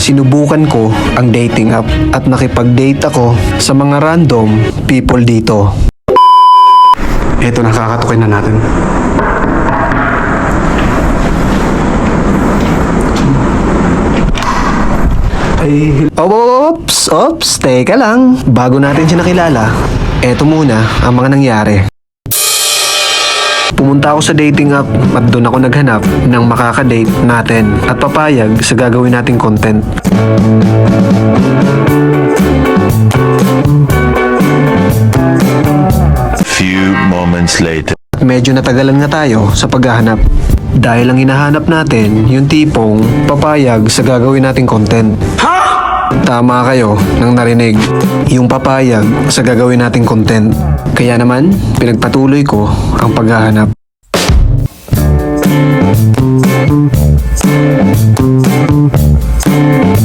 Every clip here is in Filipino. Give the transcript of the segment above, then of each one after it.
sinubukan ko ang dating app at nakipag-date ako sa mga random people dito. Eto, nakakatukin na natin. Ops, teka lang. Bago natin siya nakilala, eto muna ang mga nangyari. Pumunta ako sa dating app at doon ako naghanap ng makakadate natin at papayag sa gagawin nating content. Few moments later. Medyo natagalan nga tayo sa paghahanap. Dahil ang hinahanap natin, yung tipong papayag sa gagawin nating content. Tama kayo nang narinig, yung papayag sa gagawin nating content. Kaya naman, pinagpatuloy ko ang paghahanap.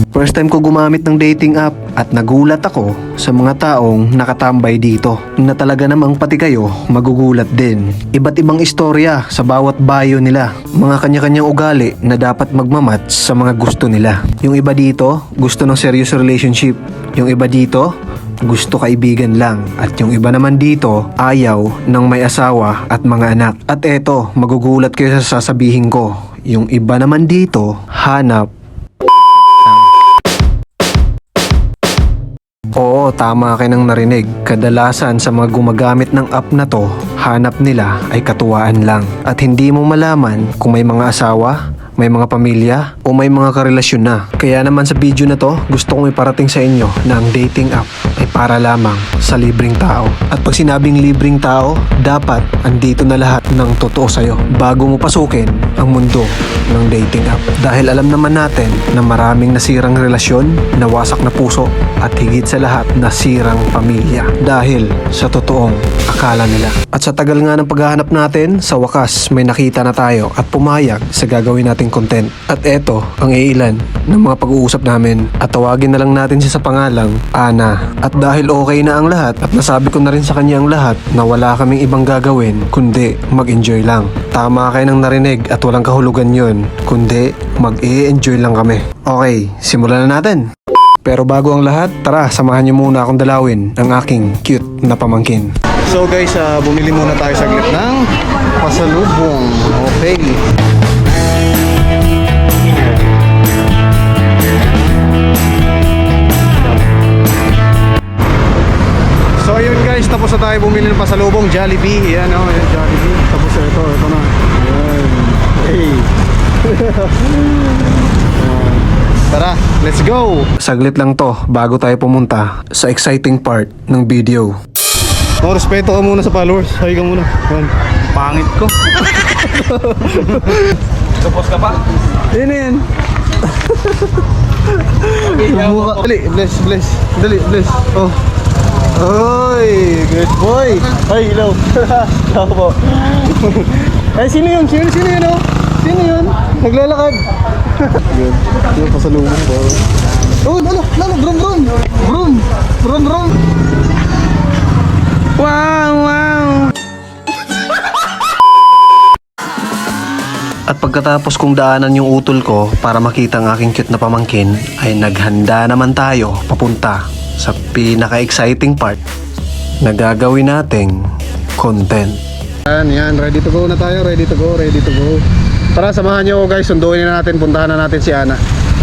First time ko gumamit ng dating app at nagulat ako sa mga taong nakatambay dito na talaga namang pati kayo magugulat din. Iba't ibang istorya sa bawat bio nila, mga kanya-kanyang ugali na dapat magmamatch sa mga gusto nila. Yung iba dito gusto ng serious relationship, yung iba dito gusto kaibigan lang, at yung iba naman dito ayaw ng may asawa at mga anak. At eto, magugulat kayo sa sasabihin ko, yung iba naman dito hanap. Oo, tama kayo nang narinig. Kadalasan sa mga gumagamit ng app na to, hanap nila ay katuwaan lang. At hindi mo malaman kung may mga asawa, may mga pamilya, o may mga karelasyon na. Kaya naman sa video na to, gusto kong iparating sa inyo na ang dating app ay para lamang sa libreng tao. At pag sinabing libreng tao, dapat andito na lahat ng totoo sa'yo bago mo pasukin ang mundo ng dating app. Dahil alam naman natin na maraming nasirang relasyon, nawasak na puso, at higit sa lahat nasirang pamilya dahil sa totoong akala nila. At sa tagal nga ng paghahanap natin, sa wakas may nakita na tayo at pumayag sa gagawin nating content. At eto ang iilan ng mga pag-uusap namin, at tawagin na lang natin siya sa pangalang Ana. At dahil okay na ang lahat at nasabi ko na rin sa kanya ang lahat na wala kaming ibang gagawin kundi mag-enjoy lang. Tama kayo nang narinig at walang kahulugan yun, kundi mag-i-enjoy lang kami. Okay, simulan na natin. Pero bago ang lahat, tara, samahan niyo muna akong dalawin ang aking cute na pamangkin. So guys, bumili muna tayo saglit ng pasalubong. Okay. So ayun guys, tapos na tayo bumili ng pasalubong. Jollibee, yan o, yan Jollibee. Tapos ito na. Ayan. Hey. Tara, let's go! Saglit lang to bago tayo pumunta sa exciting part ng video. No, respeto ka muna sa followers. Hay ka muna. Pangit ko. Tapos ka pa? Yan yan. Dali, bless. Dali, bless. Oh. Oy, good boy. Ay, hello. Hello po. Ay, sino yun? Sino yun, oh? Sino yun? Naglalakad. Good. Yung pasalubong po. Oh, lalo, brum. Wow. At pagkatapos kong daanan yung utol ko para makita ang aking cute na pamangkin, ay naghanda naman tayo papunta sa pinaka-exciting part na gagawin nating content. Yan, ready to go na tayo, ready to go. Tara, samahan niyo ako guys, sunduin na natin, puntahan na natin si Ana.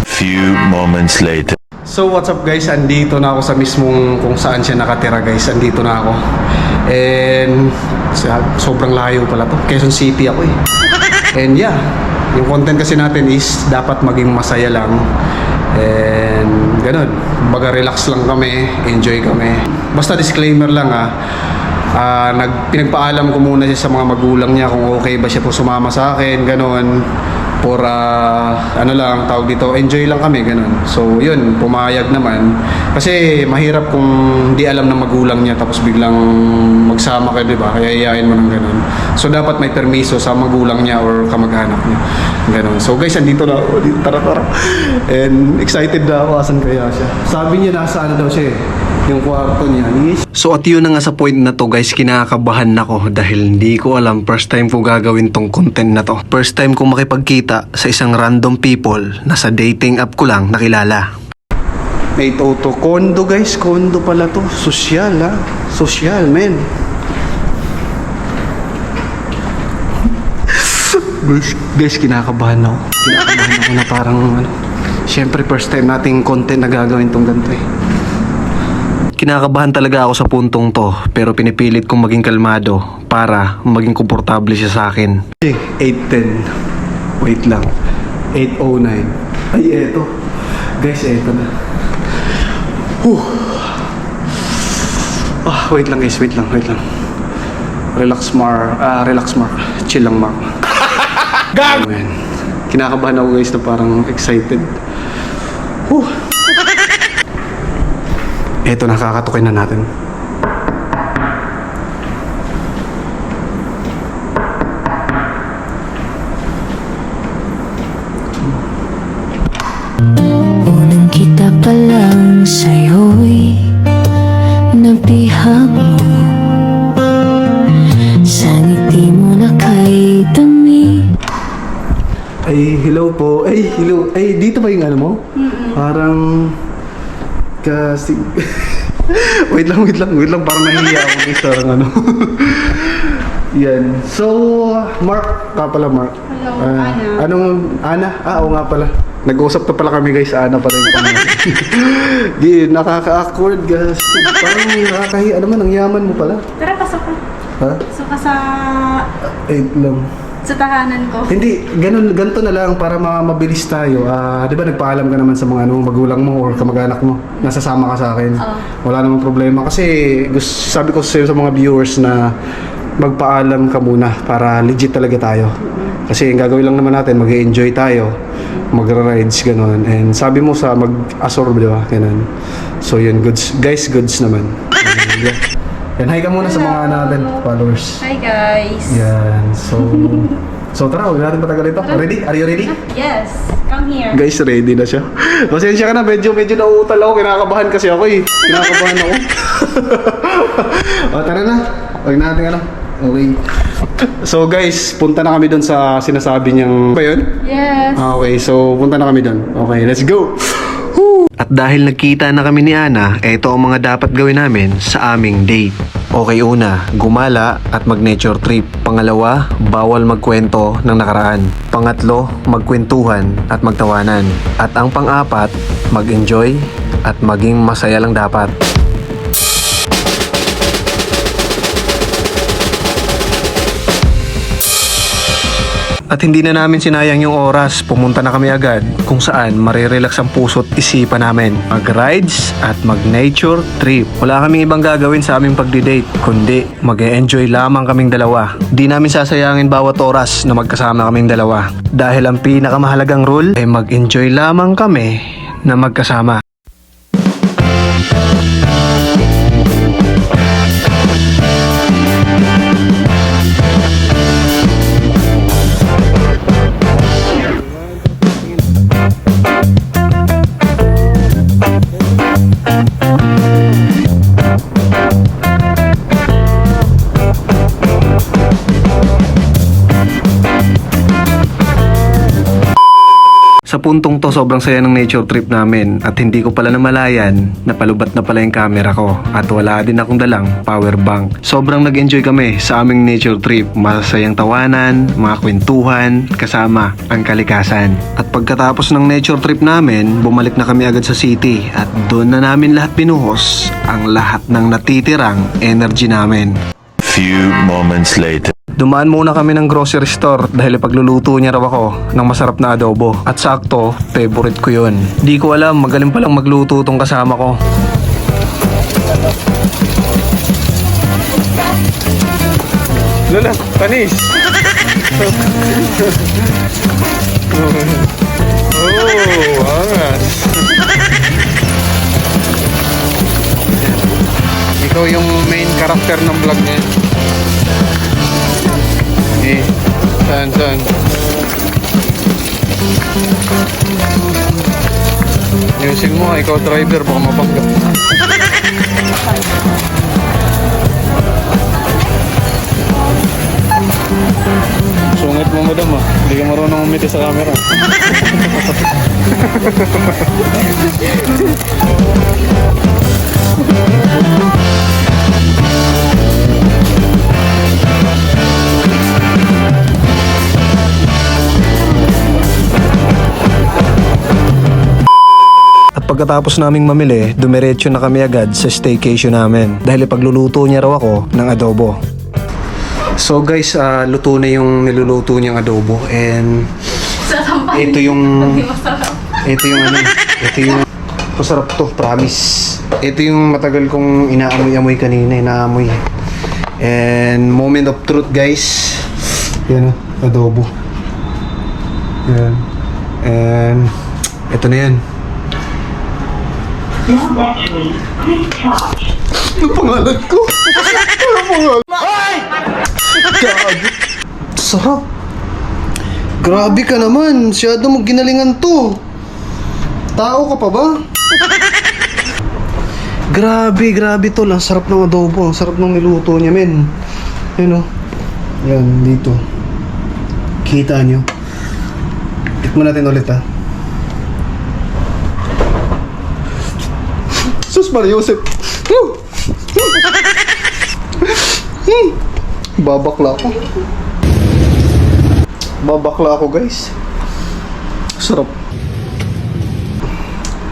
Few moments later. So what's up guys, andito na ako sa mismong kung saan siya nakatira guys, andito na ako. And sobrang layo pala to, Quezon City ako eh. And yeah, yung content kasi natin is dapat maging masaya lang. And ganun, baga relax lang kami, enjoy kami. Basta disclaimer lang pinagpaalam ko muna siya sa mga magulang niya kung okay ba siya po sumama sa akin, ganun. For ano lang, tawag dito, enjoy lang kami, ganun. So yun, pumayag naman. Kasi mahirap kung di alam ng magulang niya tapos biglang magsama kayo, di ba? Yayayain mo ng ganun. So dapat may permiso sa magulang niya or kamag-anak niya. Ganun. So guys, andito na ako. Tara. And excited na ako, asan kaya siya. Sabi niya nasa ano daw siya eh. Yung kwarto niya is... So at yun na nga sa point na to guys, kinakabahan ako dahil hindi ko alam, first time ko gagawin tong content na to. First time ko makipagkita sa isang random people na sa dating app ko lang nakilala. 802 condo guys, condo pala to. Sosyal ha, sosyal men. Guys, kinakabahan ako. Kinakabahan ako na parang ano. Siyempre first time nating content na gagawin tong ganito eh. Kinakabahan talaga ako sa puntong to, pero pinipilit kong maging kalmado para maging komportable siya sa akin. 8:10. Wait lang. 8:09. Ay, eto. Guys, eto na. Wait lang guys, wait lang. Relax Mark. Chill lang Mark. Gag! Kinakabahan ako guys na parang excited. Eto, nakakatukin na natin. Unang kita pa lang sa'yo'y nabihag mo. Sa ngiti mo na kay dami. Ay, hello po. Ay, hello. Ay, dito ba yung ano mo? Parang... Kasi... wait lang. Parang nahihiya ako guys. Parang ano. Yan. So, Mark. Pala, Mark. Hello, Ana. Anong... Ana? Oo nga pala. Nag-uusap na pala kami guys. Ana pala yung pangalan. Di, nakaka-awkward guys. Parang nakakahiya. Ano man, ang yaman mo pala. Tara, pasok ka. Ha? Pasok ka sa Lang. tahanan ko. Hindi, ganito na lang para mabilis tayo. Di ba nagpaalam ka naman sa mga magulang mo or kamag-anak mo? Nasasama ka sa akin. Wala namang problema. Kasi sabi ko sa mga viewers na magpaalam ka muna para legit talaga tayo. Kasi yung gagawin lang naman natin, mag-enjoy tayo, magra-rides, gano'n. And sabi mo sa mag-asor, di ba? Ganun. So yun, goods. Guys, goods naman. Yan, hi ka muna sa mga natin, followers. Hi guys. Yan, so tara, huwag natin patagal ito. Ready? Are you ready? Yes, come here. Guys, ready na siya. Pasensya ka na, medyo nauutal ako. Kinakabahan kasi ako eh. Kinakabahan ako. O, tara na. Huwag natin ano. Okay. So guys, punta na kami doon sa sinasabi niyang... Ba yun? Yes. Okay, so punta na kami doon. Okay, let's go! At dahil nagkita na kami ni Ana, ito ang mga dapat gawin namin sa aming date. Okay, una, gumala at mag-nature trip. Pangalawa, bawal magkwento ng nakaraan. Pangatlo, magkwentuhan at magtawanan. At ang pang-apat, mag-enjoy at maging masaya lang dapat. At hindi na namin sinayang yung oras, pumunta na kami agad kung saan marirelax ang puso't isipan namin. Mag-rides at mag-nature trip. Wala kaming ibang gagawin sa aming pagdi-date, kundi mag-e-enjoy lamang kaming dalawa. Di namin sasayangin bawat oras na magkasama kaming dalawa. Dahil ang pinakamahalagang rule ay mag-enjoy lamang kami na magkasama. Sa puntong to, sobrang saya ng nature trip namin at hindi ko pala namalayan na palubat na pala yung camera ko at wala din akong dalang power bank. Sobrang nag-enjoy kami sa aming nature trip. Masayang tawanan, mga kwentuhan, kasama ang kalikasan. At pagkatapos ng nature trip namin, bumalik na kami agad sa city at doon na namin lahat binuhos ang lahat ng natitirang energy namin. Few moments later. Dumaan muna kami ng grocery store dahil pagluluto niya raw ako ng masarap na adobo. At sakto, favorite ko yun. Di ko alam, magaling palang magluto tong kasama ko. Lola, panis! Oh, angas! Ikaw yung main character ng vlog niya. Eh, saan? Ayusin mo, ikaw driver, baka mapangga. Sungit mo madam ah. Hindi ka marunong umiti sa camera. At pagkatapos naming mamili, dumiretso na kami agad sa staycation namin dahil ipagluluto niya raw ako ng adobo. So guys, luto na yung niluluto niyang adobo and ito yung masarap to, promise. Ito yung matagal kong inaamoy-amoy kanina, inaamoy. And moment of truth guys. Yan adobo. Yan. And ito na yan. Ano pangalan ko? Ano pangalan? Grabe. Sarap. Grabe ka naman. Masyado mo ginalingan to. Tao ka pa ba? Grabe to. Ang sarap ng adobo. Ang sarap ng niluto niya, men. Yan o. Yan, dito. Kita nyo. Tikman natin ulit, ha. Sus Maria Joseph. Babakla ako guys. Sarap.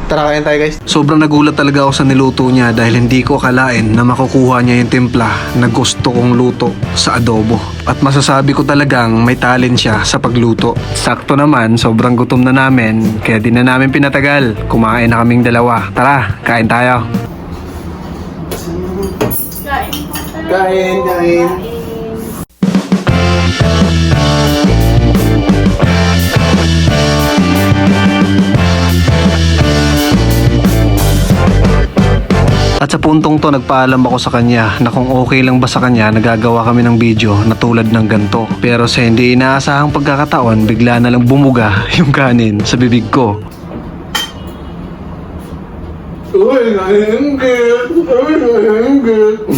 Tara, kain tayo guys. Sobrang nagulat talaga ako sa niluto niya dahil hindi ko akalain na makukuha niya yung timpla na gusto kong luto sa adobo. At masasabi ko talagang may talent siya sa pagluto. Sakto naman, sobrang gutom na namin kaya di na namin pinatagal. Kumain na kaming dalawa. Tara, kain tayo. Kain. At sa puntong to, nagpaalam ako sa kanya na kung okay lang ba sa kanya nagagawa kami ng video na tulad ng ganto. Pero sa hindi inaasahang pagkakataon, bigla na lang bumuga yung kanin sa bibig ko. Uy, nahinggit! Uy, nahinggit!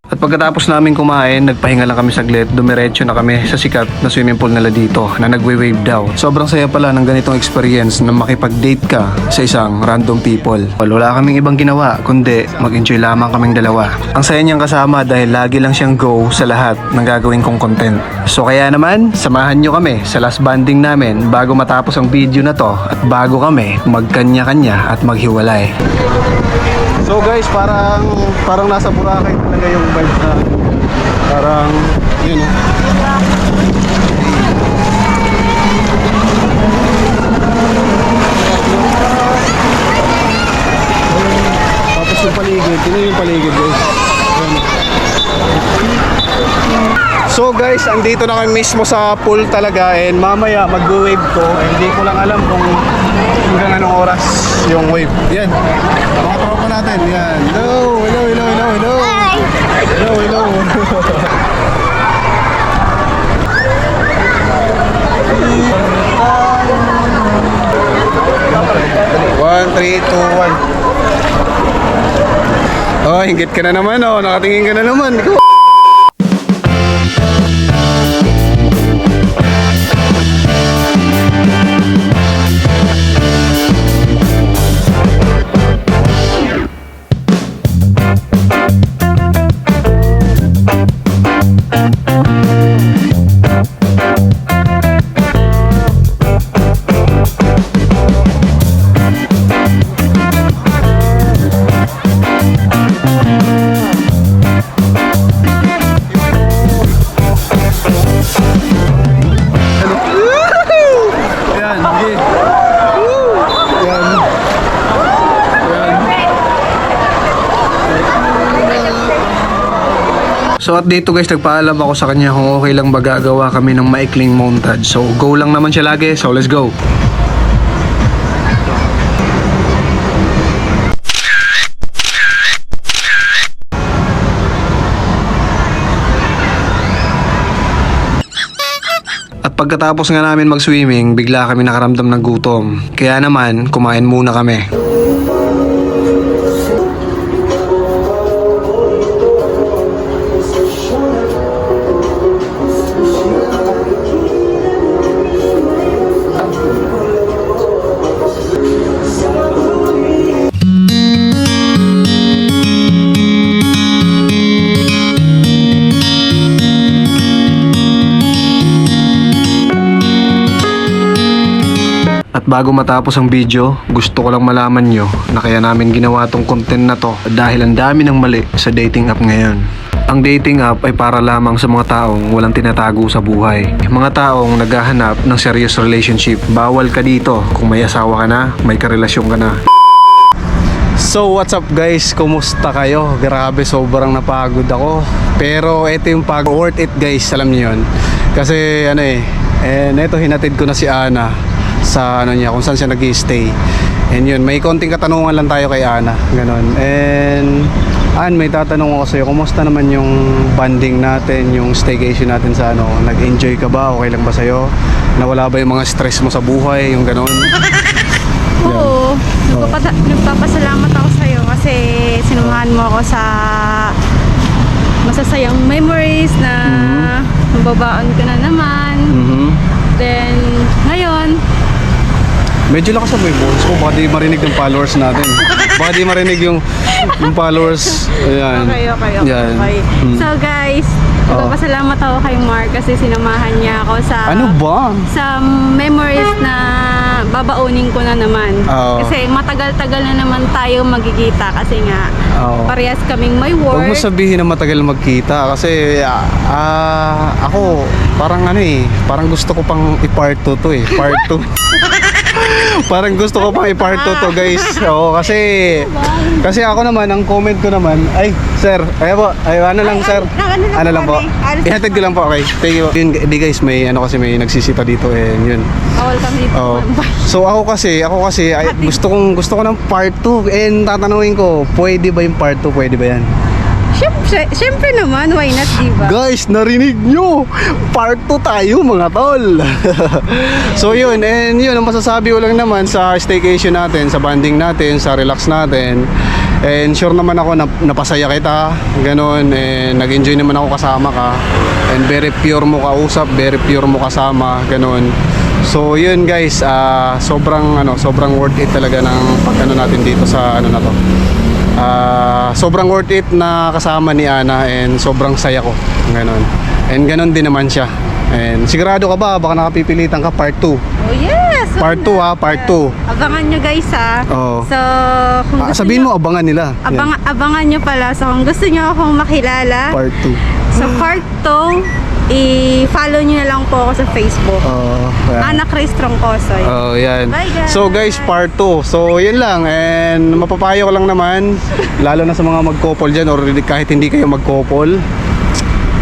At pagkatapos namin kumain, nagpahinga lang kami saglit, dumiretso na kami sa sikat na swimming pool nila dito na nagwe-wave daw. Sobrang saya pala ng ganitong experience na makipag-date ka sa isang random people. Wala kaming ibang ginawa, kundi mag-enjoy lamang kaming dalawa. Ang saya niyang kasama dahil lagi lang siyang go sa lahat ng gagawin kong content. So kaya naman, samahan niyo kami sa last banding namin bago matapos ang video na to at bago kami magkanya-kanya at maghiwalay. So guys, parang nasa Boracay talaga yung vibes na parang yun Tapos yung paligid, yung paligid guys. So guys, andito na kami mismo sa pool talaga and mamaya mag-wave to. Hindi ko lang alam kung hanggang anong oras yung wave. Yan. Mga tropa natin. Yan. Hello. Hi. Hello. 1, 3, 2, 1. Oh, hinggit ka na naman oh. Nakatingin ka na naman. So at dito guys, nagpaalam ako sa kanya kung okay lang ba gagawa kami ng maikling montage. So go lang naman siya lagi, so let's go. Pagkatapos nga namin mag-swimming, bigla kami nakaramdam ng gutom. Kaya naman, kumain muna kami. At bago matapos ang video, gusto ko lang malaman nyo na kaya namin ginawa tong content na to dahil ang dami ng mali sa dating app ngayon. Ang dating app ay para lamang sa mga taong walang tinatago sa buhay. Mga taong naghahanap ng serious relationship. Bawal ka dito kung may asawa ka na, may karelasyon ka na. So what's up guys? Kumusta kayo? Grabe, sobrang napagod ako. Pero ito yung pagod. Worth it guys, alam niyo yun. Kasi eto hinatid ko na si Ana sa niya, kung saan siya nag-stay. And yun, may konting katanungan lang tayo kay Ana, ganon. And may tatanong ako sa'yo, kumusta naman yung bonding natin, yung staycation natin sa nag-enjoy ka ba? Okay lang ba sa'yo? Nawala ba yung mga stress mo sa buhay, yung ganon? Oo. Nagpapasalamat ako sa'yo kasi sinumahan mo ako sa masasayang memories na mababaon ka na naman. Then, ngayon, medyo lakas na mo yung boses ko, baka di marinig ng followers natin. Baka di marinig yung followers. Ayan. Okay. Yan. So guys, nagpapasalamat ako kay Mark kasi sinamahan niya ako sa Ano ba? sa memories na babaunin ko na naman. Oo. Kasi matagal-tagal na naman tayo magkikita kasi nga Oo. parehas kaming may work. Huwag mo sabihin na matagal magkita kasi ako parang parang gusto ko pang i-part 2 to part 2. Parang gusto ko pang i-part 2 to guys. Oo, kasi ako naman, ang comment ko naman, ay sir, ano lang sir. Ano lang po. Ihatid ko lang po, okay. Thank you. Yun, di guys, may kasi may nagsisita dito yun. Bawal kami dito. Oo. So ako kasi ay, gusto ko ng part 2 and tatanungin ko, pwede ba yung part 2? Pwede ba yan? Siyempre naman, why not, diba? Guys, narinig nyo! Part 2 tayo mga tol! So yun, and yun, ang masasabi ko lang naman sa staycation natin, sa bonding natin, sa relax natin. And sure naman ako na napasaya kita, ganun, and nag-enjoy naman ako kasama ka. And very pure mo kausap, very pure mo kasama, ganun. So yun guys, sobrang worth it talaga ng pag natin dito sa na to. Sobrang worth it na kasama ni Ana and sobrang saya ko, ganon. And ganon din naman siya. And sigurado ka ba baka nakapipilitan ka part 2? Oh yes! Part 2 part 2. Abangan nyo guys Oo. So, kung gusto Sabihin nyo, mo abangan nila. Yan. abangan nyo pala. So, kung gusto nyo akong makilala, Part 2. sa part 2, i-follow nyo na lang po ako sa Facebook. Yan. Ana Chris Troncosoy. Yan. Bye, guys. So guys, part 2. So yun lang. And mapapayo ko lang naman, lalo na sa mga mag-couple dyan or kahit hindi kayo mag-couple,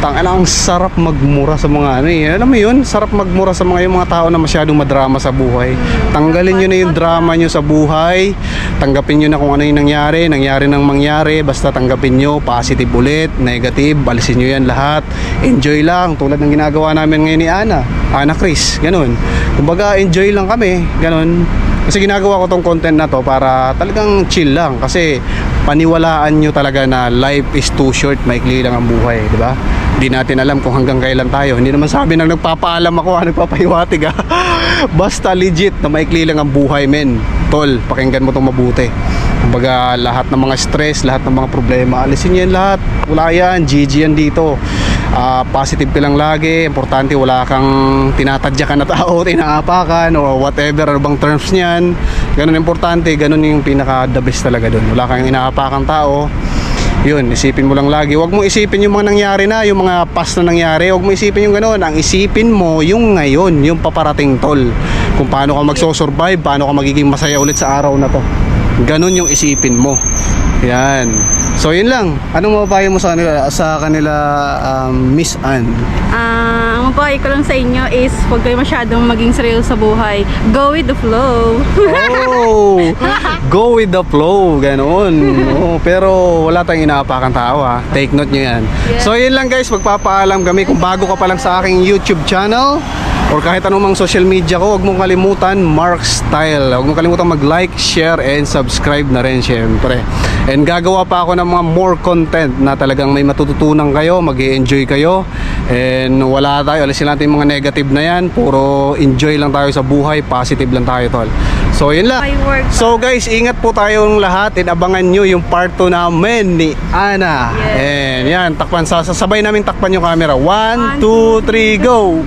ang sarap magmura sa mga alam mo yun, sarap magmura sa yung mga tao na masyadong madrama sa buhay. Tanggalin nyo na yung drama nyo sa buhay, tanggapin nyo na kung ano yung nangyari nang mangyari, basta tanggapin nyo, positive ulit, negative, alisin nyo yan lahat, enjoy lang, tulad ng ginagawa namin ngayon ni Ana Chris, ganun. Kumbaga enjoy lang kami, ganun. Kasi ginagawa ko tong content na to para talagang chill lang, kasi paniwalaan nyo talaga na life is too short, maikli lang ang buhay, di ba? Hindi natin alam kung hanggang kailan tayo. Hindi naman sabi nang nagpapaalam ako, nagpapahiwatig basta legit na maikli lang ang buhay, men. Tol, pakinggan mo itong mabuti. Kumbaga, lahat ng mga stress, lahat ng mga problema, alisin yan lahat. Wala yan, GG yan dito. Positive ka lang lagi. Importante, wala kang tinatadyakan na tao, tinaapakan, o whatever, ano bang terms niyan. Ganun importante, ganun yung pinaka the best talaga dun. Wala kang inaapakan tao. Yun, isipin mo lang lagi. Huwag mo isipin yung mga nangyari na, yung mga past na nangyari. Huwag mo isipin yung gano'n. Ang isipin mo yung ngayon, yung paparating, tol. Kung paano ka magsosurvive, paano ka magiging masaya ulit sa araw na to. Ganon yung isipin mo. Yan. So yun lang. Anong mapapayo mo sa kanila Miss Ann? Ang mapapayo ko lang sa inyo is huwag kayo masyadong maging seryoso sa buhay. Go with the flow. Oh! go with the flow, ganoon. Oo, pero wala tayong inaapakan tao ha. Take note nyo yan. So yun lang guys, magpapaalam kami. Kung bago ka pa lang sa aking YouTube channel or kahit anumang social media ko, huwag mong kalimutan Mark Style. Huwag mong kalimutan mag-like, share, and subscribe na rin syempre. And gagawa pa ako ng mga more content na talagang may matututunan kayo, mag-i-enjoy kayo. And wala tayo, alisin natin yung mga negative na yan. Puro enjoy lang tayo sa buhay, positive lang tayo, tol. So yun lang. May work pa. So guys, ingat po tayong lahat and abangan nyo yung part 2 namin ni Ana. Yes. And yan, takpan, sasabay namin takpan yung camera. 1, 2, 3, go!